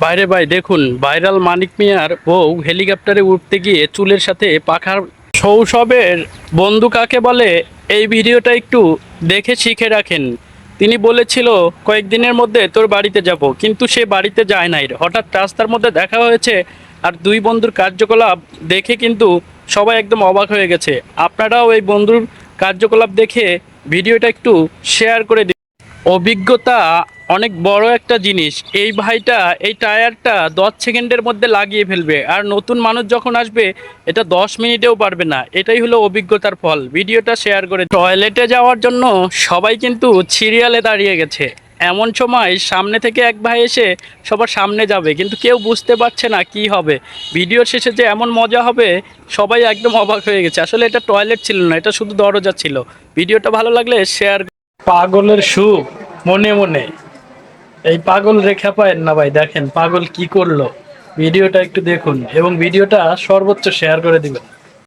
বাইরে ভাই দেখুন, ভাইরাল মানিক মিয়ার বউ হেলিকপ্টারে উঠতে গিয়ে চুলের সাথে পাখার শৈশবের বন্ধু কাকে বলে, এই ভিডিওটা একটু দেখে শিখে রাখেন। তিনি বলেছিল কয়েকদিনের মধ্যে তোর বাড়িতে যাব, কিন্তু সে বাড়িতে যায় নাই, হঠাৎ রাস্তার মধ্যে দেখা হয়েছে। আর দুই বন্ধুর কার্যকলাপ দেখে কিন্তু সবাই একদম অবাক হয়ে গেছে। আপনারাও এই বন্ধুর কার্যকলাপ দেখে ভিডিওটা একটু শেয়ার করে দিন। অভিজ্ঞতা অনেক বড় একটা জিনিস। এই ভাইটা এই টায়ারটা 10 সেকেন্ডের মধ্যে লাগিয়ে ফেলবে, আর নতুন মানুষ যখন আসবে এটা 10 মিনিটেও পারবে না। এটাই হলো অভিজ্ঞতার ফল। ভিডিওটা শেয়ার করে। টয়লেটে যাওয়ার জন্য সবাই কিন্তু সিরিয়ালে দাঁড়িয়ে গেছে। এমন সময় সামনে থেকে এক ভাই এসে সবার সামনে যাবে, কিন্তু কেউ বুঝতে পারছে না কি হবে। ভিডিওর শেষে যে এমন মজা হবে, সবাই একদম অবাক হয়ে গেছে। আসলে এটা টয়লেট ছিল না, এটা শুধু দরজা ছিল। ভিডিওটা ভালো লাগলে শেয়ার। পাগলের সুখ মনে মনে। এই পাগল রেখা পায়েন না ভাই, দেখেন পাগল কি করলো। ভিডিওটা একটু দেখুন এবং ভিডিওটা সর্বোচ্চ শেয়ার করে দিবেন।